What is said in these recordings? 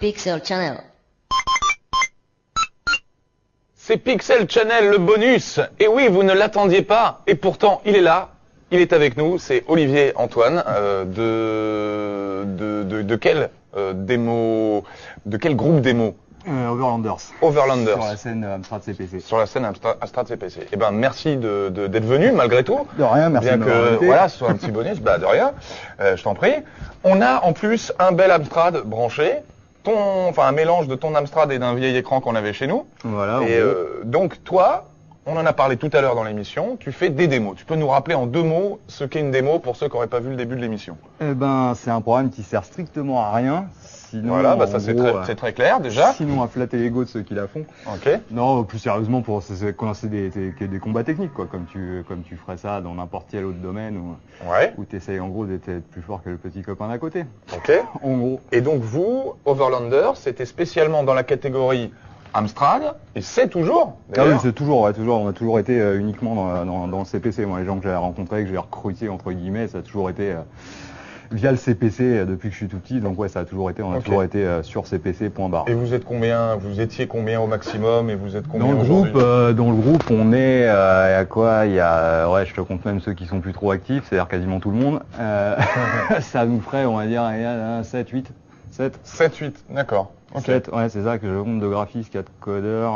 Pixel Channel. C'est Pixel Channel, le bonus. Et oui, vous ne l'attendiez pas. Et pourtant, il est là. Il est avec nous. C'est Olivier Antoine de quel de quel groupe démo? Overlanders. Overlanders. Sur la scène Amstrad CPC. Sur la scène Amstrad CPC. Eh ben, merci d'être venu malgré tout. De rien, merci. Bien de m'avoir que invité. voilà, ce soit un petit bonus, bah de rien. Je t'en prie. On a en plus un bel Amstrad branché. Un mélange de ton Amstrad et d'un vieil écran qu'on avait chez nous. Voilà. Et donc toi, on en a parlé tout à l'heure dans l'émission, tu fais des démos. Tu peux nous rappeler en 2 mots ce qu'est une démo pour ceux qui n'auraient pas vu le début de l'émission? Eh ben, c'est un programme qui sert strictement à rien. Sinon, Voilà, bah ça en c'est gros, très clair déjà. Sinon, à flatter l'ego de ceux qui la font. Ok. Non, plus sérieusement, pour c'est des combats techniques, quoi, comme tu ferais ça dans n'importe quel autre domaine Ouais. où tu essayes en gros d'être plus fort que le petit copain d'à côté. Ok. En gros. Et donc vous, Overlanders, c'était spécialement dans la catégorie Amstrad, et c'est toujours. Ah oui, d'ailleurs. c'est toujours, on a toujours été uniquement dans le CPC. Moi, les gens que j'ai rencontrés, que j'ai recrutés entre guillemets, ça a toujours été via le CPC depuis que je suis tout petit. Donc ouais, ça a toujours été, on a toujours été sur CPC. Point barre. Et vous êtes combien? Vous étiez combien au maximum et vous êtes combien Dans le aujourd'hui? groupe, on est à quoi? Il y a, ouais, je te compte même ceux qui sont plus trop actifs, c'est-à-dire quasiment tout le monde. Ça nous ferait, on va dire, 7, 8, 7. 7, 8, d'accord. Ok. 7, ouais, c'est ça que je compte de graphistes, 4 codeurs,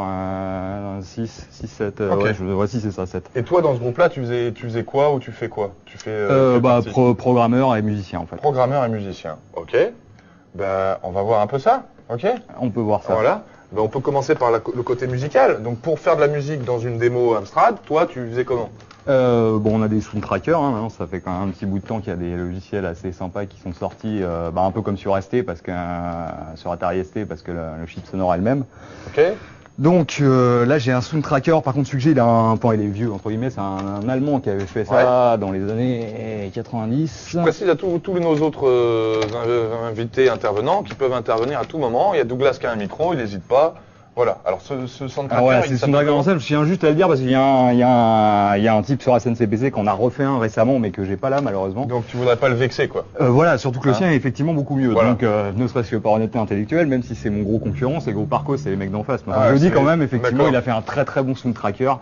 6, 7, Ok. ouais, si c'est ça, 7. Et toi, dans ce groupe-là, tu faisais quoi ou tu fais quoi? Tu fais quelle partie? Programmeur et musicien en fait. Programmeur et musicien. Ok. Ben, on va voir un peu ça. Ok. On peut voir ça. Voilà. Ben, on peut commencer par le côté musical. Donc, pour faire de la musique dans une démo Amstrad, toi, tu faisais comment? On a des sound trackers, hein, maintenant, ça fait quand même un petit bout de temps qu'il y a des logiciels assez sympas qui sont sortis, un peu comme sur ST, parce que sur Atari ST, parce que le chip sonore est le même. Ok. Donc là j'ai un sound tracker, par contre celui que j'ai il est vieux entre guillemets, c'est un Allemand qui avait fait ça dans les années 90. Je précise à tous nos autres invités intervenants qui peuvent intervenir à tout moment. Il y a Douglas qui a un micro, il n'hésite pas. Voilà. Alors ce sound tracker, Voilà, c'est sound tracker en scène, je tiens juste à le dire parce qu'il y a un type sur la scène CPC qu'on a refait un récemment mais que j'ai pas là malheureusement. Donc tu voudrais pas le vexer quoi. Voilà, surtout que le sien est effectivement beaucoup mieux. Voilà. Donc ne serait-ce que par honnêteté intellectuelle, même si c'est mon gros concurrent, c'est Groupe Arcos, c'est les mecs d'en face. Mais je le dis quand même, effectivement, il a fait un très très bon sound tracker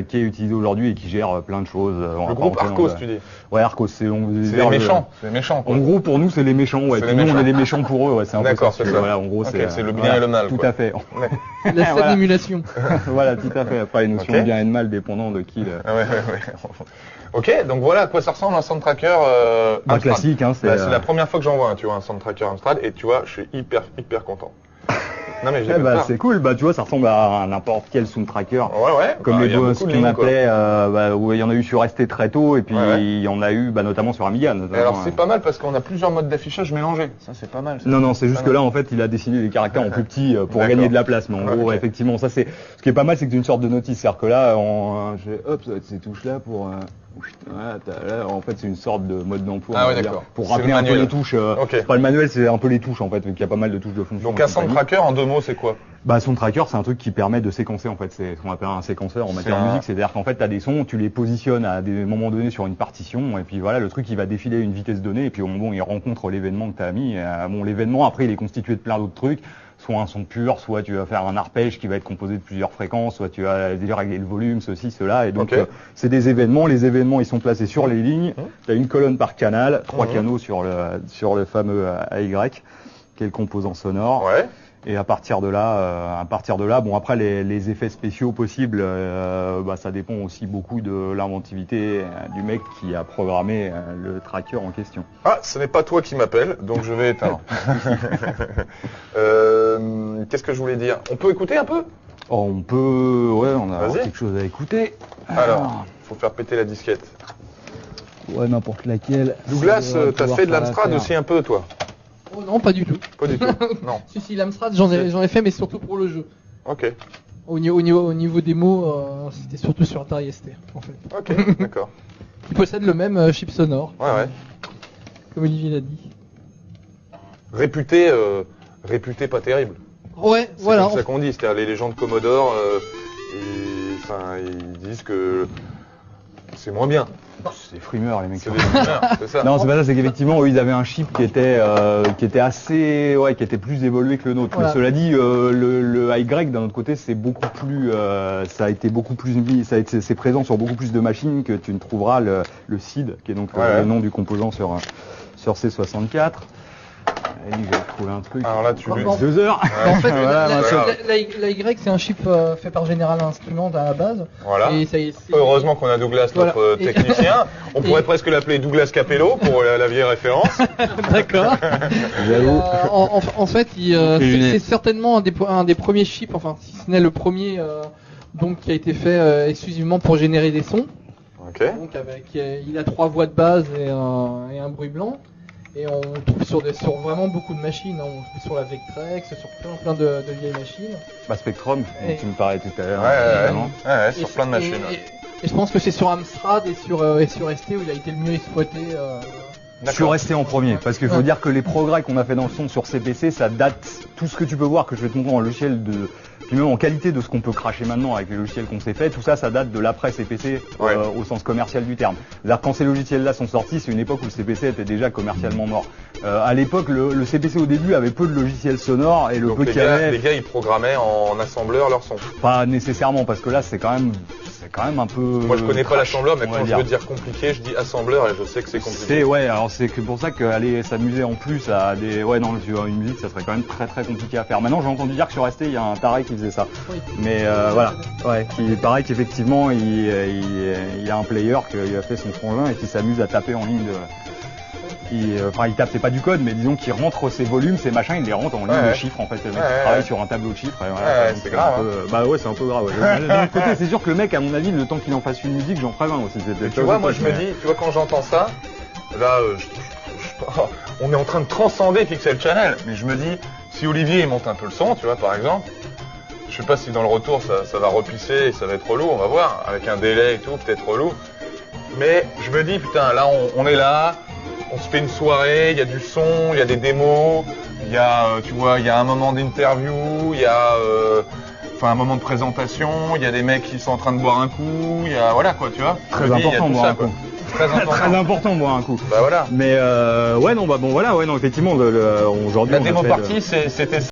qui est utilisé aujourd'hui et qui gère plein de choses. Le groupe Arcos, tu dis? Ouais, Arcos, c'est les méchants. C'est les méchants quoi. En gros, pour nous, c'est les méchants. Ouais. Puis nous, on est les méchants pour eux. Ouais, c'est un peu D'accord, ça. c'est ça. Voilà, en gros, c'est le bien et le mal. Tout quoi. à fait. La scène d'émulation. Voilà, tout à fait. Après, les notions de bien et de mal dépendant de qui. Ouais. Ok, donc voilà à quoi ça ressemble un sound tracker Amstrad. Classique, hein. C'est la première fois que j'en vois, tu vois, un sound tracker Amstrad, et tu vois, je suis hyper content. Non mais j'ai c'est cool, tu vois, ça ressemble à n'importe quel sound tracker. Ouais. Comme les boss qu'on appelait, où il y en a eu sur ST très tôt, et puis il y en a eu notamment sur Amiga. Et alors c'est pas mal parce qu'on a plusieurs modes d'affichage mélangés. Ça c'est pas mal. Non, c'est juste que là en fait il a dessiné des caractères en plus petit pour gagner de la place. Mais en gros, effectivement, ça c'est. Ce qui est pas mal, c'est que c'est une sorte de notice. C'est-à-dire que là, ça va être ces touches là pour. Là, en fait, c'est une sorte de mode d'emploi. Ah ouais, d'accord. Pour rappeler un peu les touches. C'est pas le manuel, c'est un peu les touches en fait, il y a pas mal de touches de fonction. Donc un sound tracker en 2 mots, c'est quoi? Sound tracker, c'est un truc qui permet de séquencer en fait. C'est ce qu'on appelle un séquenceur en matière de musique. C'est-à-dire qu'en fait, tu as des sons, tu les positionnes à des moments donnés sur une partition, et puis voilà, le truc il va défiler à une vitesse donnée, et puis au moment où il rencontre l'événement que tu as mis, l'événement après il est constitué de plein d'autres trucs. Soit un son pur, soit tu vas faire un arpège qui va être composé de plusieurs fréquences, soit tu vas régler le volume, ceci, cela. Et donc, c'est des événements. Les événements, ils sont placés sur les lignes. Tu as une colonne par canal, 3 canaux sur le fameux AY, qui est le composant sonore. Ouais. Et à partir de là, après les effets spéciaux possibles, ça dépend aussi beaucoup de l'inventivité du mec qui a programmé le tracker en question. Ah, ce n'est pas toi qui m'appelle, donc je vais éteindre. Qu'est-ce que je voulais dire? On peut écouter un peu? On peut, on a quelque chose à écouter. Alors, faut faire péter la disquette. Ouais, n'importe laquelle. Douglas, t'as fait de l'Amstrad aussi un peu, toi? Oh non, pas du tout. Pas du tout. Non. Si, l'Amstrad, j'en ai fait, mais surtout pour le jeu. Ok. Au niveau démo, c'était surtout sur Atari ST, en fait. Ok, d'accord. Il possède le même chip sonore. Ouais. Comme Olivier l'a dit. Réputé pas terrible. Ouais, C'est voilà. comme ça qu'on dit. C'est-à-dire les gens de Commodore, ils disent que c'est moins bien. C'est des frimeurs, les mecs. C'est des fumeurs, c'est ça. Non, c'est pas ça, c'est qu'effectivement, eux, ils avaient un chip qui était assez, qui était plus évolué que le nôtre. Voilà. Mais cela dit, le Y d'un autre côté, c'est beaucoup plus, ça a été beaucoup plus mis, c'est présent sur beaucoup plus de machines que tu ne trouveras le SID, qui est donc le nom du composant sur C64. Et lui, j'ai trouvé un truc. Alors là, tu lui... 2 heures. En fait, Voilà, la Y, c'est un chip fait par General Instrument à la base. Voilà. Et ça, Heureusement qu'on a Douglas, Voilà. notre technicien. On pourrait presque l'appeler Douglas Capello pour la vieille référence. D'accord. J'avoue. En fait, c'est certainement un des premiers chips, enfin, si ce n'est le premier, donc qui a été fait exclusivement pour générer des sons. Ok. Donc il a 3 voix de base et un bruit blanc. Et on le trouve sur vraiment beaucoup de machines. Hein. On le trouve sur la Vectrex, sur plein de vieilles machines. Bah, Spectrum, dont tu me parlais tout à l'heure. Ouais, sur plein de machines. Et je pense que c'est sur Amstrad et sur ST où il a été le mieux exploité. Je suis resté en premier, parce qu'il faut dire que les progrès qu'on a fait dans le son sur CPC, ça date, tout ce que tu peux voir, que je vais te montrer en logiciel puis même en qualité de ce qu'on peut cracher maintenant avec les logiciels qu'on s'est fait, tout ça, ça date de l'après CPC au sens commercial du terme. C'est-à-dire quand ces logiciels-là sont sortis, c'est une époque où le CPC était déjà commercialement mort. À l'époque, le CPC au début avait peu de logiciels sonores et le Donc peu qu'il y avait... les gars, ils programmaient en assembleur leur son. Pas nécessairement, parce que là, c'est quand même un peu... Moi, je connais pas l'assembleur, mais quand je dire. veux dire compliqué, je dis assembleur et je sais que c'est compliqué. Alors c'est que pour ça qu'aller s'amuser en plus à des... Ouais, non, une musique, ça serait quand même très très compliqué à faire. Maintenant, j'ai entendu dire que sur ST, il y a un taré qui faisait ça. Oui. Mais voilà, qui paraît qu'effectivement, il y a un player qui a fait son frangin et qui s'amuse à taper en ligne de... Il tape, c'est pas du code, mais disons qu'il rentre ses volumes, ses machins, il les rentre en ligne de chiffres en fait. Le mec travaille sur un tableau de chiffres. Et voilà, c'est grave. Bah ouais, c'est un peu grave. Ouais. D'un autre côté, c'est sûr que le mec, à mon avis, le temps qu'il en fasse une musique, j'en ferai 20 aussi. Tu vois, moi je me dis, tu vois, quand j'entends ça, là, on est en train de transcender Pixel Channel, mais je me dis, si Olivier il monte un peu le son, tu vois, par exemple, je sais pas si dans le retour ça va repisser et ça va être relou, on va voir, avec un délai et tout, peut-être relou. Mais je me dis, putain, là on est là, on se fait une soirée, il y a du son, il y a des démos, il y a, tu vois, il y a un moment d'interview, il y a un moment de présentation, il y a des mecs qui sont en train de boire un coup, il y a, voilà quoi, tu vois. Très important de boire un coup. Très important de boire un coup. Bah voilà. Mais ouais, non, bah bon, voilà, ouais, non, effectivement, aujourd'hui. La démo partie, c'était